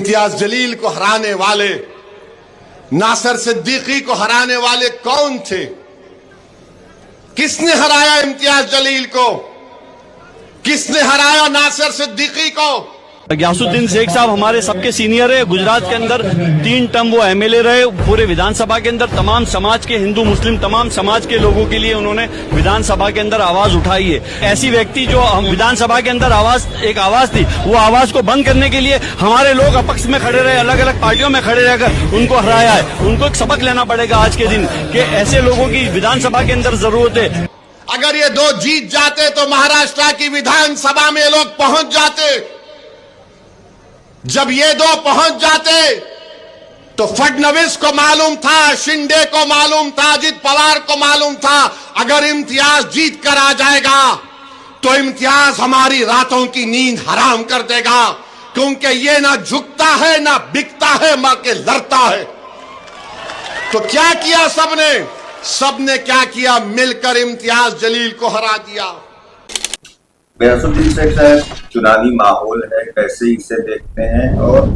इम्तियाज जलील को हराने वाले, नासिर सिद्दीकी को हराने वाले कौन थे? किसने हराया इम्तियाज जलील को? किसने हराया नासिर सिद्दीकी को? गयासुद्दीन शेख साहब हमारे सबके सीनियर है। गुजरात के अंदर 3 टर्म वो एमएलए रहे। पूरे विधानसभा के अंदर तमाम समाज के, हिंदू मुस्लिम तमाम समाज के लोगों के लिए उन्होंने विधानसभा के अंदर आवाज उठाई है। ऐसी व्यक्ति जो विधानसभा के अंदर एक आवाज थी, वो आवाज को बंद करने के लिए हमारे लोग अपक्ष में खड़े रहे, अलग अलग पार्टियों में खड़े रहकर उनको हराया है। उनको एक सबक लेना पड़ेगा आज के दिन कि ऐसे लोगों की विधानसभा के अंदर जरूरत है। अगर ये 2 जीत जाते तो महाराष्ट्र की विधानसभा में लोग पहुंच जाते। जब ये 2 पहुंच जाते तो फडणवीस को मालूम था, शिंदे को मालूम था, अजित पवार को मालूम था, अगर इम्तियाज जीत कर आ जाएगा तो इम्तियाज हमारी रातों की नींद हराम कर देगा, क्योंकि ये ना झुकता है ना बिकता है, मां के लड़ता है। तो क्या किया सबने क्या किया? मिलकर इम्तियाज जलील को हरा दिया। गयासुद्दीन शेख साहब, चुनावी माहौल है, कैसे इसे देखते हैं? और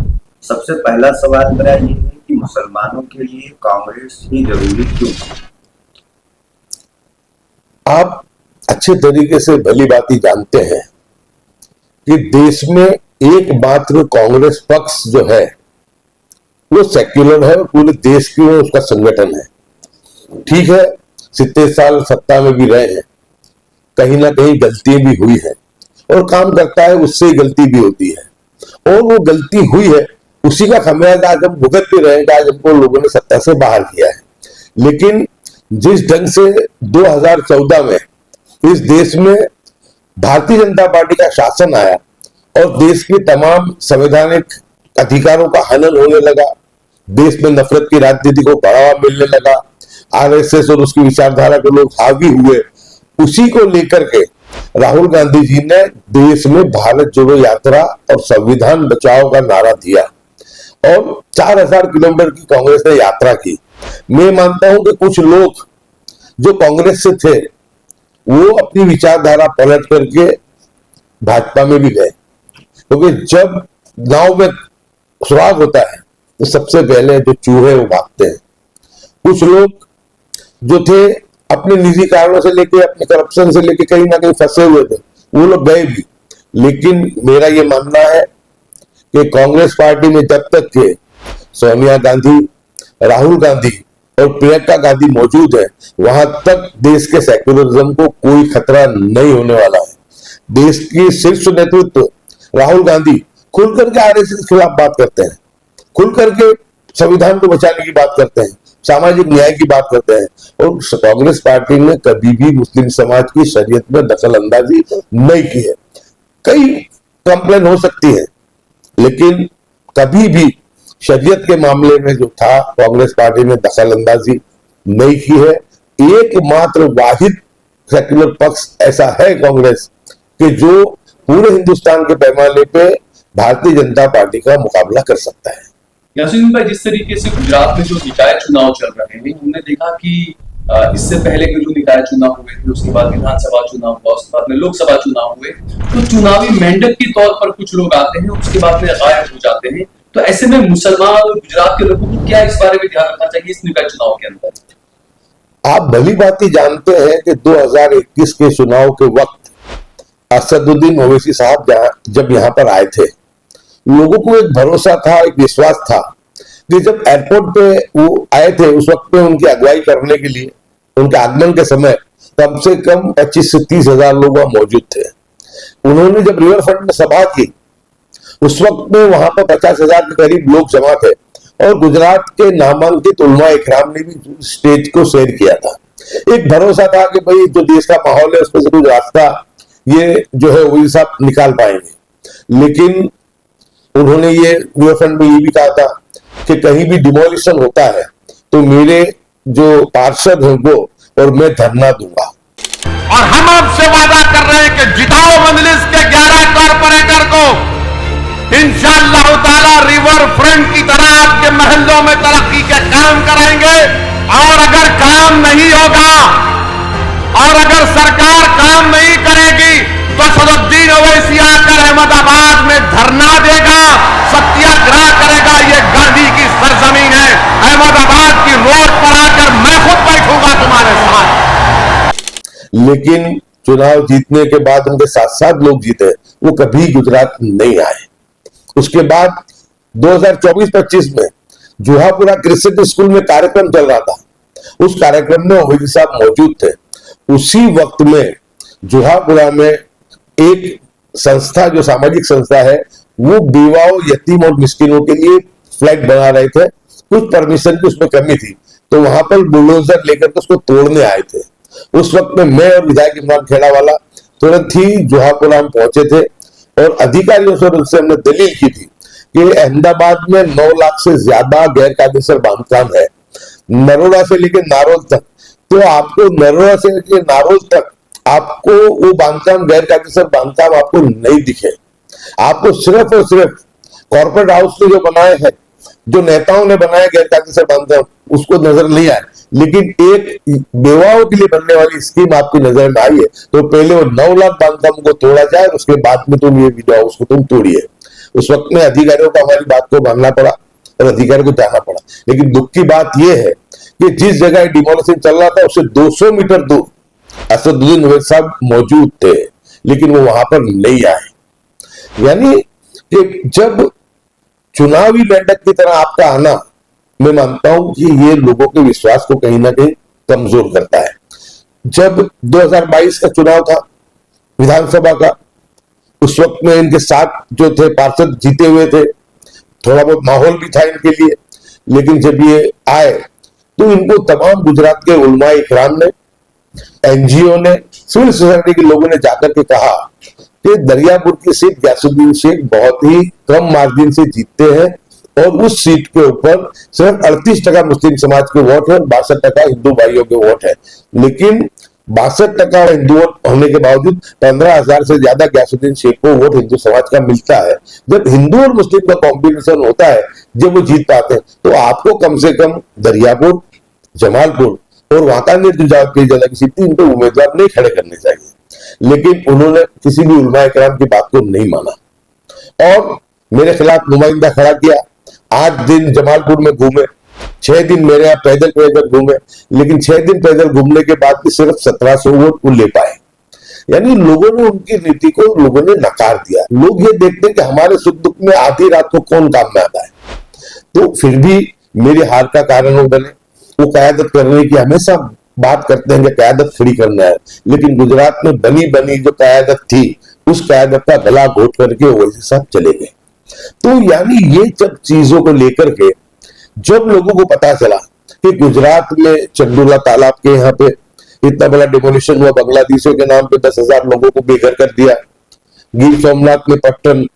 सबसे पहला सवाल मेरा ये है कि मुसलमानों के लिए कांग्रेस ही जरूरी क्यों? आप अच्छे तरीके से भली बात ही जानते हैं कि देश में एकमात्र कांग्रेस पक्ष जो है वो सेक्युलर है, पूरे देश की उसका संगठन है। ठीक है, 70 साल सत्ता में भी रहे हैं, कहीं ना कहीं गलतियां भी हुई है और काम करता है, उससे ही गलती भी होती है और वो गलती हुई है, उसी का खमियाजा आज हम भुगतते रहेंगे। आज हमको लोगों ने सत्ता से बाहर किया है, लेकिन जिस ढंग से 2014 में इस देश में भारतीय जनता पार्टी का शासन आया और देश के तमाम संवैधानिक अधिकारों का हनन होने लगा, देश में नफरत की राजनीति को बढ़ावा मिलने लगा, आरएसएस और उसकी विचारधारा के लोग हावी हुए, उसी को लेकर के राहुल गांधी जी ने देश में भारत जोड़ो यात्रा और संविधान बचाओ का नारा दिया और 4000 किलोमीटर की कांग्रेस ने यात्रा की। मैं मानता हूं कि कुछ लोग जो कांग्रेस से थे वो अपनी विचारधारा पलट करके भाजपा में भी गए, क्योंकि जब गांव में सुराग होता है तो सबसे पहले जो चूहे वो भागते हैं। कुछ लोग जो थे अपने निजी कारणों से लेके, अपने करप्शन से लेके कहीं ना कहीं फंसे हुए थे, वो लोग गए भी। लेकिन मेरा ये मानना है कि कांग्रेस पार्टी में जब तक के सोनिया गांधी, राहुल गांधी और प्रियंका गांधी मौजूद है, वहां तक देश के सेक्युलरिज्म को कोई खतरा नहीं होने वाला है। देश की शीर्ष नेतृत्व राहुल गांधी खुल करके आरएसएस के खिलाफ बात करते हैं, खुल करके संविधान को बचाने की बात करते हैं, सामाजिक न्याय की बात करते हैं, और कांग्रेस पार्टी ने कभी भी मुस्लिम समाज की शरीयत में दखल अंदाजी नहीं की है। कई कंप्लेन हो सकती है, लेकिन कभी भी शरीयत के मामले में जो था कांग्रेस पार्टी ने दखल अंदाजी नहीं की है। एकमात्र वाहिद सेक्युलर पक्ष ऐसा है कांग्रेस कि जो पूरे हिंदुस्तान के पैमाने पे भारतीय जनता पार्टी का मुकाबला कर सकता है। यासीन भाई, जिस तरीके से गुजरात में जो निकाय चुनाव चल रहे हैं, हमने देखा कि इससे पहले के जो निकाय चुनाव हुए थे, उसके बाद विधानसभा चुनाव हुआ, उसके बाद में लोकसभा चुनाव हुए, तो चुनावी मेंढक के तौर पर कुछ लोग आते हैं, उसके बाद में गायब हो जाते हैं। तो ऐसे में मुसलमान और गुजरात के लोगों को क्या इस बारे में ध्यान रखना चाहिए इस निकाय चुनाव के अंदर? आप भली बात ही जानते हैं कि 2021 के चुनाव के वक्त असदुद्दीन ओवैसी साहब जब यहाँ पर आए थे, लोगों को एक भरोसा था, एक विश्वास था कि जब एयरपोर्ट पे वो आए थे उस वक्त पे उनकी अगुवाई करने के लिए, उनके आगमन के समय कम से कम 25 से 30 हजार लोग वहां मौजूद थे। उन्होंने जब रिवर फ्रंट में सभा की, उस वक्त में वहां पर 50,000 के करीब लोग जमा थे और गुजरात के नामांकित उलमा इकराम ने भी स्टेज को शेयर किया था। एक भरोसा था कि भाई जो देश का माहौल है उसमें से कुछ रास्ता ये जो है वही साहब निकाल पाएंगे। लेकिन उन्होंने ये रिवर फ्रंट में ये भी कहा था कि कहीं भी डिमोलिशन होता है तो मेरे जो पार्षद हैं वो और मैं धरना दूंगा। और हम आपसे वादा कर रहे हैं कि जिताओ मजलिस के 11 कॉर्पोरेटर को, इंशाअल्लाह ताला रिवर फ्रंट की तरह आपके महलों में तरक्की के काम कराएंगे। और अगर काम नहीं होगा और अगर सरकार काम नहीं करेगी तो असदुद्दीन ओवैसी आकर अहमदाबाद में धरना देगा, सत्याग्रह लेकिन चुनाव जीतने के बाद उनके साथ साथ लोग जीते, वो कभी गुजरात नहीं आए। उसके बाद 2024-25 में जुहापुरा क्रिकेट स्कूल में कार्यक्रम चल रहा था, उस कार्यक्रम में ओवैसी साहब मौजूद थे। उसी वक्त में जुहापुरा में एक संस्था, जो सामाजिक संस्था है, वो बेवाओं, यतीम और मिस्किनों के लिए फ्लैट बना रहे थे। कुछ परमिशन की उसमें कमी थी, तो वहां पर बुलडोजर लेकर के उसको तोड़ने आए थे। उस वक्त में मैं और विधायक इमरान खेड़ावाला तुरंत ही जुहापुरा में पहुंचे थे और अधिकारियों से उनसे हमने दलील की थी कि अहमदाबाद में 9 लाख से ज्यादा गैर कायदेसर बांधकाम है, नरोड़ा से लेकर नारोल तक। तो आपको नरोड़ा से लेकर नारोल तक आपको वो बांधकाम, गैर कायदेसर बांधकाम आपको नहीं दिखे। आपको सिर्फ और सिर्फ कॉर्पोरेट हाउस जो बनाए हैं, जो नेताओं ने बनाए गैर कायदेसर बांधकाम, उसको नजर नहीं आए। लेकिन एक बेवाओं के लिए बनने वाली स्कीम आपकी नजर में आई है, तो पहले वो 9 लाख बांधकाम को तोड़ा जाए, उसके बाद में तुम ये विवाह उसको तुम तोड़िए। उस वक्त में अधिकारियों को हमारी बात को मानना पड़ा और अधिकारियों को जाना पड़ा। लेकिन दुख की बात यह है कि जिस जगह डिमोलिशन चल रहा था उससे 200 मीटर दूर असदुद्दीन ओवैसी साहब मौजूद थे, लेकिन वो वहां पर नहीं आए। यानी कि जब चुनावी मेंढक की तरह आपका आना, मैं मानता हूं कि ये लोगों के विश्वास को कहीं ना कहीं कमजोर करता है। जब 2022 का चुनाव था विधानसभा का, उस वक्त में इनके साथ जो थे पार्षद जीते हुए थे, थोड़ा बहुत माहौल भी था इनके लिए। लेकिन जब ये आए तो इनको तमाम गुजरात के उलमा इकराम ने, एनजीओ ने, सिविल सोसाइटी के लोगों ने जाकर के कहा कि दरियापुर की सीट गयासुद्दीन शेख बहुत ही कम मार्जिन से जीतते हैं और उस सीट के ऊपर सिर्फ 38% मुस्लिम समाज के वोट है और 62% हिंदू भाइयों के वोट है। लेकिन 62% हिंदू वोट होने के बावजूद 15,000 से ज्यादा गयासुद्दीन शेख को वोट हिंदू समाज का मिलता है। जब हिंदू और मुस्लिम का कॉम्बिनेशन होता है, जब वो जीत पाते हैं, तो आपको कम से कम दरियापुर, जमालपुर और वांकानेर की ज्यादा की सीट इन पे उम्मीदवार नहीं खड़े करने चाहिए। लेकिन उन्होंने किसी भी उलमा इकराम की बात को नहीं माना और मेरे खिलाफ नुमाइंदा खड़ा किया। 8 दिन जमालपुर में घूमे, 6 दिन मेरे यहाँ पैदल घूमे, लेकिन 6 दिन पैदल घूमने के बाद भी सिर्फ 1700 वोट वो ले पाए। यानी लोगों ने उनकी नीति को लोगों ने नकार दिया। लोग ये देखते हैं कि हमारे सुख दुख में आधी रात को कौन काम में आता है। तो फिर भी मेरी हार का कारण वो बने। वो क़यादत करने की हमेशा बात करते हैं कि क़यादत खड़ी करना है, लेकिन गुजरात में बनी जो क़यादत थी, उस क़यादत का गला घोट करके ओवैसी साहब चले गए। तो यानी ये सब चीजों को लेकर के जब लोगों को पता चला कि गुजरात में चंडूला तालाब के यहाँ पे इतना बड़ा डिमोलिशन हुआ, बांग्लादेशियों के नाम पे 10,000 लोगों को बेघर कर दिया, गिर सोमनाथ में पट्टन,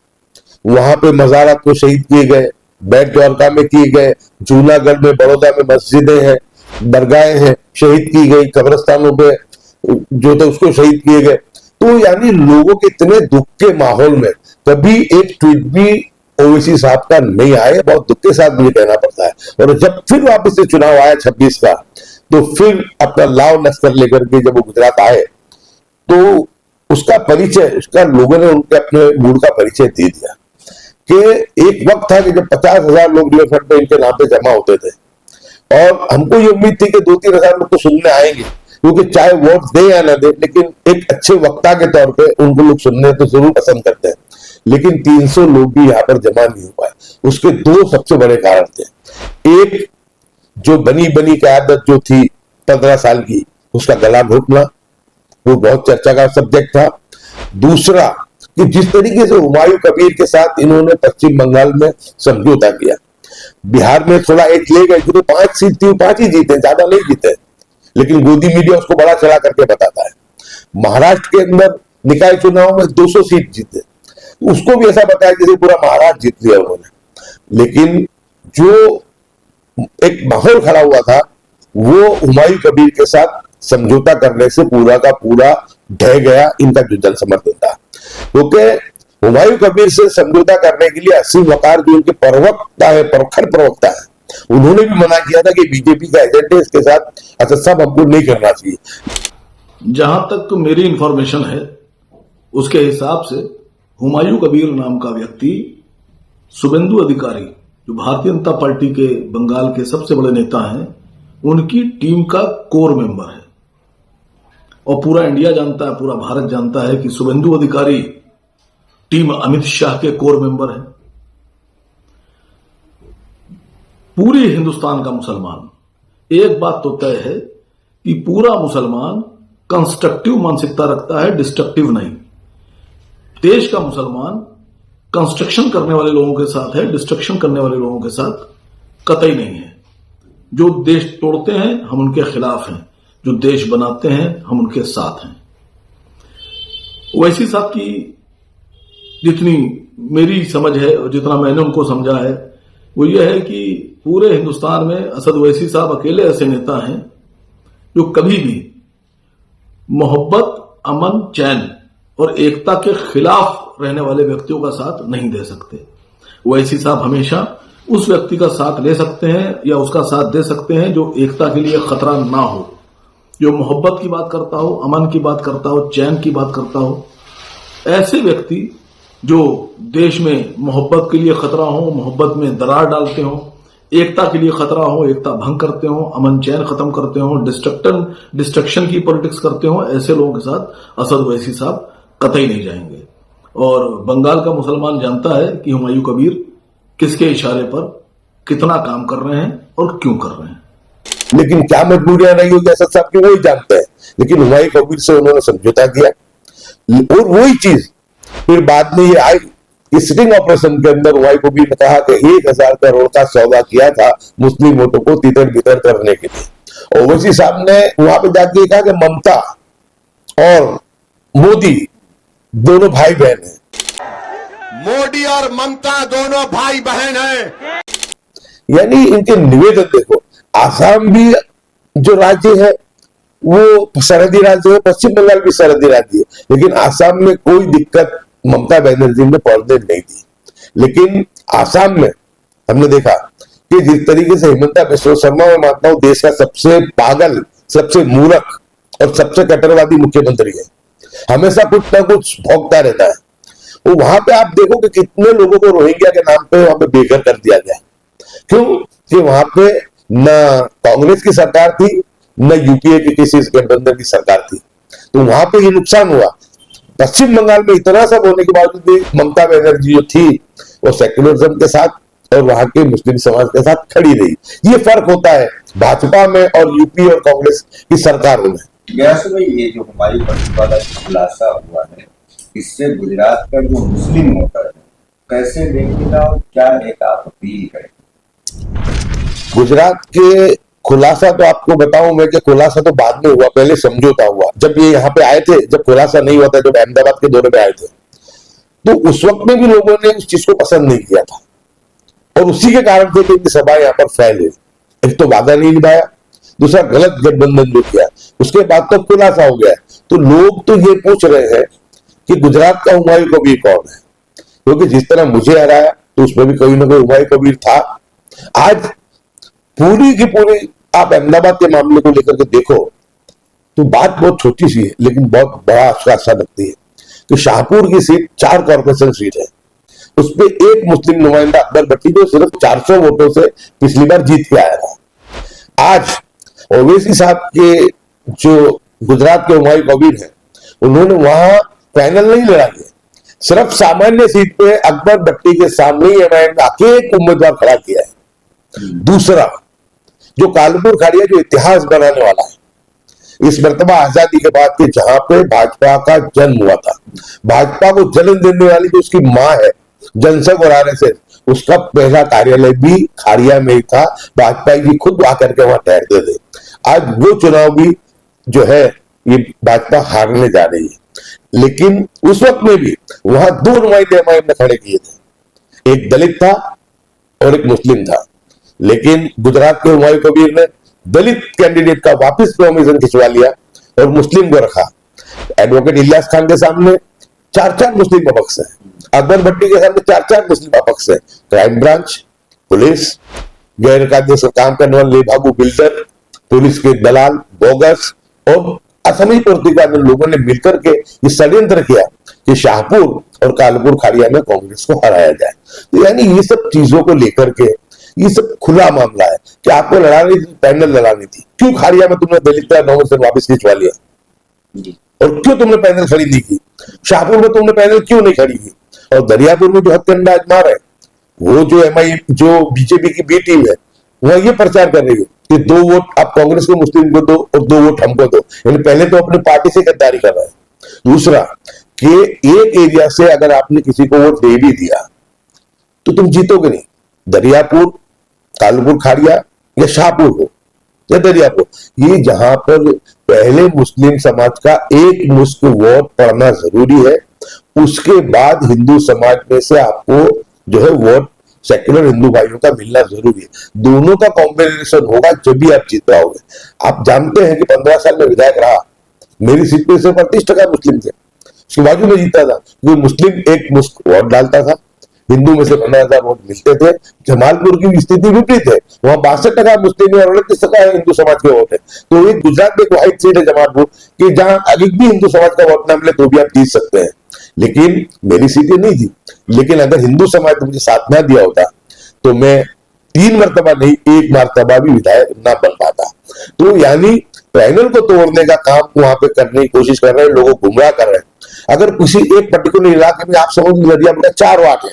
वहां पे मजारात को शहीद किए गए, बैट द्वारका में किए गए, जूनागढ़ में, बड़ौदा में मस्जिदें हैं, दरगाहें हैं, शहीद की गई, कब्रिस्तानों पे जो थे उसको शहीद किए गए। तो यानी लोगों के इतने दुख के माहौल में कभी एक ट्वीट भी ओवैसी साहब का नहीं आया। बहुत दुख के साथ मुझे कहना पड़ता है। और जब फिर वापस से चुनाव आया 26 का, तो फिर अपना लाव लश्कर लेकर के जब वो गुजरात आए, तो उसका परिचय, उसका लोगों ने उनके अपने मूड का परिचय दे दिया कि एक वक्त था कि जब 50,000 लोग रिवर फ्रंट पे इनके नाम पे जमा होते थे और हमको ये उम्मीद थी कि 2-3 हजार लोग तो सुनने आएंगे, क्योंकि चाहे वोट दे या ना दे, लेकिन एक अच्छे वक्ता के तौर पे उनको लोग सुनने तो जरूर पसंद करते हैं। लेकिन 300 लोग भी यहाँ पर जमा नहीं हो पाए। उसके 2 सबसे बड़े कारण थे। एक, जो बनी क़यादत जो थी 15 साल की, उसका गला घोटना, वो बहुत चर्चा का सब्जेक्ट था। दूसरा कि जिस तरीके से हुमायूं कबीर के साथ इन्होंने पश्चिम बंगाल में समझौता किया, बिहार में थोड़ा एक ले गए, जो 5 सीट थी 5 ही जीते, ज्यादा नहीं जीते, लेकिन गोदी मीडिया उसको बड़ा चढ़ा करके बताता है। महाराष्ट्र के अंदर निकाय चुनाव में 200 सीट जीते, उसको भी ऐसा बताया जैसे पूरा महाराष्ट्र जीत लिया उन्होंने। लेकिन जो एक माहौल खड़ा हुआ था, वो हुमायूं कबीर के साथ समझौता करने से पूरा का पूरा ढह गया इनका जो जन समर्थन था। क्योंकि हुमायूं कबीर से समझौता करने के लिए असीम वकार जो उनके प्रवक्ता है, प्रखर प्रवक्ता है, उन्होंने भी मना किया था कि बीजेपी का एजेंट है, इसके साथ अच्छा सब हमको नहीं करना चाहिए। जहां तक मेरी इंफॉर्मेशन है, उसके हिसाब से हुमायूं कबीर नाम का व्यक्ति शुभेंदु अधिकारी, जो भारतीय जनता पार्टी के बंगाल के सबसे बड़े नेता हैं, उनकी टीम का कोर मेंबर है। और पूरा इंडिया जानता है, पूरा भारत जानता है कि शुभेंदु अधिकारी टीम अमित शाह के कोर मेंबर हैं। पूरे हिंदुस्तान का मुसलमान, एक बात तो तय है कि पूरा मुसलमान कंस्ट्रक्टिव मानसिकता रखता है, डिस्ट्रक्टिव नहीं। देश का मुसलमान कंस्ट्रक्शन करने वाले लोगों के साथ है, डिस्ट्रक्शन करने वाले लोगों के साथ कतई नहीं है। जो देश तोड़ते हैं हम उनके खिलाफ हैं, जो देश बनाते हैं हम उनके साथ हैं। ओवैसी साहब की जितनी मेरी समझ है और जितना मैंने उनको समझा है वो ये है कि पूरे हिंदुस्तान में असद ओवैसी साहब अकेले ऐसे नेता हैं जो कभी भी मोहब्बत, अमन, चैन और एकता के खिलाफ रहने वाले व्यक्तियों का साथ नहीं दे सकते। ओवैसी साहब हमेशा उस व्यक्ति का साथ ले सकते हैं या उसका साथ दे सकते हैं जो एकता के लिए खतरा ना हो, जो मोहब्बत की बात करता हो, अमन की बात करता हो, चैन की बात करता हो। ऐसे व्यक्ति जो देश में मोहब्बत के लिए खतरा हो, मोहब्बत में दरार डालते हो, एकता के लिए खतरा हो, एकता भंग करते हो, अमन चैन खत्म करते हो, डिस्ट्रक्शन की पॉलिटिक्स करते हो, ऐसे लोगों के साथ असद ओवैसी साहब कतई नहीं जाएंगे। और बंगाल का मुसलमान जानता है कि हुमायूं कबीर किसके इशारे पर कितना काम कर रहे हैं और क्यों कर रहे हैं। लेकिन क्या मजबूरियां नहीं होगी असद साहब की वही जानते हैं। लेकिन हुमायूं कबीर से उन्होंने समझौता किया और वही चीज फिर बाद में ये आई कि सिटिंग ऑपरेशन के अंदर हुमायूं कबीर ने कहा कि 1000 करोड़ का सौदा किया था मुस्लिम वोटों को तितर बितर करने के लिए। और ओवैसी साहब ने वहां पे जाके कहा कि ममता और मोदी दोनों भाई बहन हैं। मोदी और ममता दोनों भाई बहन हैं। यानी इनके निवेदन देखो, आसाम भी जो राज्य है वो सरहदी राज्य है, पश्चिम बंगाल भी सरहदी राज्य है, लेकिन आसाम में कोई दिक्कत ममता बनर्जी ने पड़ने नहीं दी। लेकिन आसाम में हमने देखा कि जिस तरीके से हिमंता बिस्वा शर्मा, मैं मानता हूं देश का सबसे पागल, सबसे मूर्ख और सबसे कट्टरवादी मुख्यमंत्री है, हमेशा कुछ ना कुछ भौंकता रहता है। वो वहां पे आप देखो कि कितने लोगों को रोहिंग्या के नाम पे वहां पे बेघर कर दिया गया। क्यों? कि वहां पे न कांग्रेस की सरकार थी न यूपीए की किसी गठबंधन की सरकार थी, तो वहां पे ये नुकसान हुआ। पश्चिम बंगाल में इतना सब होने के बावजूद भी ममता बनर्जी जो थी वो सेक्युलरिज्म के साथ और वहां के मुस्लिम समाज के साथ खड़ी रही। ये फर्क होता है भाजपा में और यूपी और कांग्रेस की सरकारों में। व्यास भाई, ये जो हुमायूं कबीर वाला खुलासा हुआ है, इससे गुजरात का जो मुस्लिम वोटर है कैसे देखेगा और क्या एक आप अपील करें? गुजरात के खुलासा तो आपको बताऊं मैं कि खुलासा तो बाद में हुआ, पहले समझौता हुआ। जब ये यहाँ पे आए थे, जब खुलासा नहीं हुआ था, जब अहमदाबाद के दौरे पे आए थे, तो उस वक्त में भी लोगों ने उस चीज को पसंद नहीं किया था और उसी के कारण से कि सभा यहाँ पर फैल हुई। एक तो वादा नहीं निभाया, दूसरा गलत गठबंधन जो किया, उसके बाद तो खुलासा हो गया। तो लोग तो ये पूछ रहे हैं कि गुजरात का हुमायूं कबीर कौन है, क्योंकि जिस तरह मुझे हराया तो उसमें भी कोई ना कोई हुमायूं कबीर था। आज पूरी की पूरी आप अहमदाबाद के मामले को लेकर के देखो तो बात बहुत छोटी सी है, लेकिन बहुत बड़ा आश्वासा लगती है कि शाहपुर की सीट 4 कॉर्पोरेशन सीट है, उसपे एक मुस्लिम नुमाइंदा अकबर भट्टी जो सिर्फ 400 वोटों से पिछली बार जीत के आया था। आज ओवैसी साहब के जो गुजरात के हुमायूं कबीर हैं, उन्होंने वहां पैनल नहीं लड़ा है, सिर्फ सामान्य सीट पे अकबर भट्टी के सामने ही अकेले एक उम्मीदवार खड़ा किया है। दूसरा, जो कालपुर खाड़िया जो इतिहास बनाने वाला है इस मर्तबा आजादी के बाद के, जहां पे भाजपा का जन्म हुआ था, भाजपा को जन्म देने वाली जो उसकी मां है जनसंघ और आरएसएस, उसका पहला कार्यालय भी खाड़िया में ही था। भाजपा जी खुद आकर के वहां ठहरते थे। आज वो चुनाव भी जो है ये भाजपा हारने जा रही है। लेकिन उस वक्त में भी वहां 2 नुमाइंदे एमआईएम ने खड़े किए थे, एक दलित था और एक मुस्लिम था। लेकिन गुजरात के हुमायूं कबीर ने दलित कैंडिडेट का वापस नॉमिनेशन खिंचवा लिया और मुस्लिम को रखा। एडवोकेट इलियास खान के सामने 4 मुस्लिम अपक्ष है, अकबर भट्टी के सामने 4 मुस्लिम अपक्ष है। क्राइम ब्रांच, पुलिस, गैर कानूनी से काम करने वाले लेभागु बिल्डर, पुलिस के दलाल, बोगस और असमी पत्रिका में लोगों ने मिलकर के ये षड्यंत्र किया कि शाहपुर और कालपुर खाड़िया में कांग्रेस को हराया जाए। तो यानी ये सब चीजों को लेकर के ये सब खुला मामला है कि आपको लड़ानी थी, पैनल लड़ानी थी, क्यों खाड़िया में तुमने दलित का नॉमिनेशन वापस खिंचवा लिया? जी। और क्यों तुमने पैनल खड़ी नहीं की? शाहपुर में तुमने पैनल क्यों नहीं खड़ी की? और दरियापुर में जो हत्याकांड आज मार है, वो जो जो बीजेपी की बी टीम है, वह ये प्रचार कर रही है कि 2 वोट आप कांग्रेस को मुस्लिम को दो और 2 वोट हमको दो। यानी पहले तो अपनी पार्टी से गद्दारी कर रहा है। दूसरा कि एक एरिया से अगर आपने किसी को वोट दे भी दिया तो तुम जीतोगे नहीं। दरियापुर, कालूपुर खाड़िया या शाहपुर हो या दरियापुर, ये जहां पर पहले मुस्लिम समाज का एक मुश्त वोट पड़ना जरूरी है, उसके बाद हिंदू समाज में से आपको जो है वोट सेक्युलर हिंदू भाइयों का मिलना जरूरी है। दोनों का कॉम्बिनेशन होगा जब भी आप जीत पाओगे। आप जानते हैं कि 15 साल में विधायक रहा, मेरी सीट पे सिर्फ 38% मुस्लिम थे, उसके बाजू में जीता था। वो मुस्लिम एक मुश्त वोट डालता था, हिंदू में से 15,000 वोट मिलते थे। जमालपुर की स्थिति विपरीत है, वहां 62% मुस्लिम है और 38% हिंदू समाज के वोट है। तो एक गुजरात में एक वाहिद सीट है जमालपुर कि जहां अभी भी हिंदू समाज का वोट ना मिले तो भी आप जीत सकते हैं। लेकिन मेरी सीटें नहीं थी, लेकिन अगर हिंदू समाज ने मुझे साथ ना दिया होता तो मैं 3 मरतबा नहीं 1 मरतबा भी विधायक ना बन पाता। तो यानी पैनल को तोड़ने का काम वहां पे करने की कोशिश कर रहे हैं, लोगों को गुमराह कर रहे हैं। अगर किसी एक पर्टिकुलर इलाके में आप समझ लीजिए अपना 4 वार्ड है,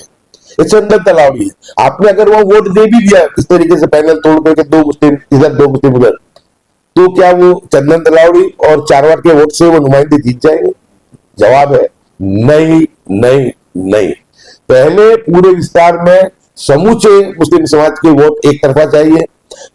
चंदन तलावड़ी है, आपने अगर वहां वोट दे भी दिया इस तरीके से पैनल तोड़ करके 2 मुस्लिम इधर 2 मुस्लिम उधर, तो क्या वो चंदन तलावड़ी और 4 वार्ड के वोट से वो नुमाइंदे जीत जाएंगे? जवाब है नहीं नहीं नहीं। पहले पूरे विस्तार में समूचे मुस्लिम समाज के वोट एक तरफा चाहिए,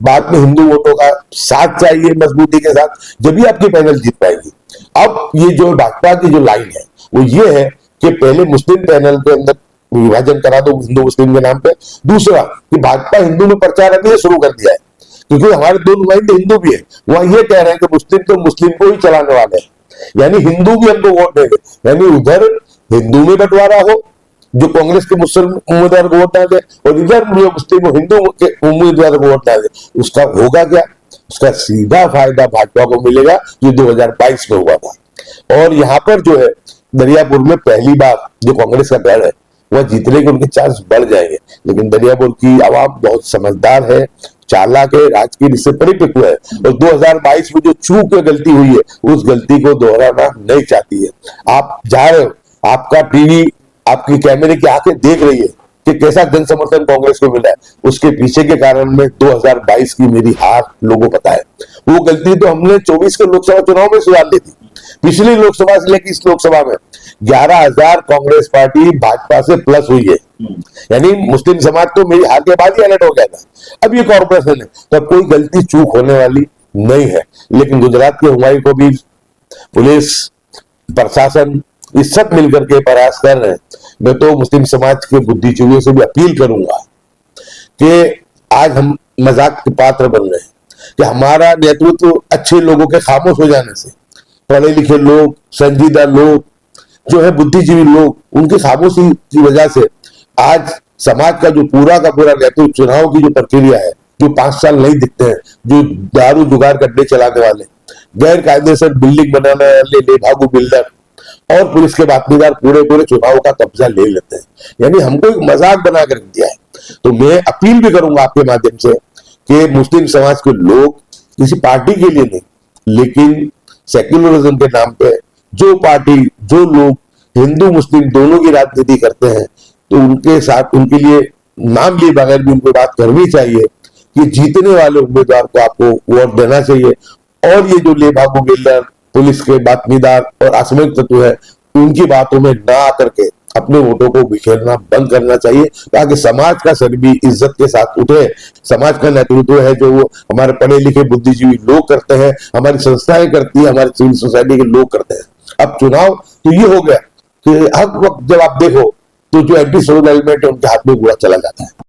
बाद में हिंदू वोटों का साथ चाहिए मजबूती के साथ, जब भी आपकी पैनल जीत पाएगी। अब ये जो भाजपा की जो लाइन है वो ये है कि पहले मुस्लिम पैनल के अंदर विभाजन करा दो हिंदू मुस्लिम के नाम पे। दूसरा कि भाजपा हिंदू में प्रचार अभी शुरू कर दिया है, क्योंकि हमारे 2 नुमाइंदे हिंदू भी है, वहां ये कह रहे हैं कि मुस्लिम तो मुस्लिम को ही चलाने वाले हैं, यानी हिंदू भी हमको वोट देंगे। यानी उधर हिंदू में बंटवारा हो जो कांग्रेस के मुस्लिम उम्मीदवार को वोट ना दे, और इधर जो मुस्लिम हिंदू के उम्मीदवार को वोट ना दे। उसका होगा क्या? उसका सीधा फायदा भाजपा को मिलेगा जो 2022 में हुआ था। और यहाँ पर जो है दरियापुर में पहली बार जो कांग्रेस का गढ़ है वह जीतने के उनके चांस बढ़ जाएंगे। लेकिन दरियापुर की आवाम बहुत समझदार है, चालाक है, राजकीय इससे परिपक्व है, और 2022 में जो चूक गलती हुई है उस गलती को दोहराना नहीं चाहती है। आप जा रहे हो, आपका टीवी आपकी कैमरे की आंखें देख रही है कि कैसा जन समर्थन कांग्रेस को मिला है। उसके पीछे के कारण में 2022 की मेरी हार लोगों को पता है। वो गलती तो हमने 24 के लोकसभा चुनाव में सुधार दी थी। पिछली लोकसभा से लेकर इस लोकसभा में 11,000 कांग्रेस पार्टी भाजपा से प्लस हुई है, यानी मुस्लिम समाज तो मेरी हार के बाद ही अलर्ट हो गया था। अब ये कॉर्पोरेशन है तो अब कोई गलती चूक होने वाली नहीं है। लेकिन गुजरात के हुमायूं को भी पुलिस प्रशासन ये सब मिलकर के प्रयास कर रहे हैं। मैं तो मुस्लिम समाज के बुद्धिजीवियों से भी अपील करूंगा कि आज हम मजाक के पात्र बन रहे हैं कि हमारा नेतृत्व अच्छे लोगों के खामोश हो जाने से, पढ़े लिखे लोग, संजीदा लोग जो है, बुद्धिजीवी लोग, उनकी खामोशी की वजह से आज समाज का जो पूरा का पूरा नेतृत्व, चुनाव की जो प्रक्रिया है, जो 5 साल नहीं दिखते हैं, जो दारू जुगाड़ अड्डे चलाने वाले, गैर कायदेसर बिल्डिंग बनाने वाले लेभागु बिल्डर और पुलिस के बातमीदार पूरे चुनाव का कब्जा ले लेते हैं। यानी हमको एक मजाक बना कर दिया है। तो मैं अपील भी करूंगा आपके माध्यम से कि मुस्लिम समाज के लोग किसी पार्टी के लिए नहीं, लेकिन सेक्युलरिज्म के नाम पे जो पार्टी, जो लोग हिंदू मुस्लिम दोनों की राजनीति करते हैं, तो उनके साथ, उनके लिए नाम लिए बगैर भी उनको बात करनी चाहिए कि जीतने वाले उम्मीदवार को आपको वोट देना चाहिए। और ये जो लेभागु बिल्डर, पुलिस के बातमीदार और असामयिक तत्व है, उनकी बातों में ना आकर के अपने वोटों को बिखेरना बंद करना चाहिए, ताकि समाज का सर भी इज्जत के साथ उठे। समाज का नेतृत्व है जो वो हमारे पढ़े लिखे बुद्धिजीवी लोग करते हैं, हमारी संस्थाएं करती है, हमारी सिविल सोसाइटी के लोग करते हैं। अब चुनाव तो ये हो गया कि हर वक्त जब आप देखो तो जो एंटी सोशल एलिमेंट है उनके हाथ में बुरा चला जाता है।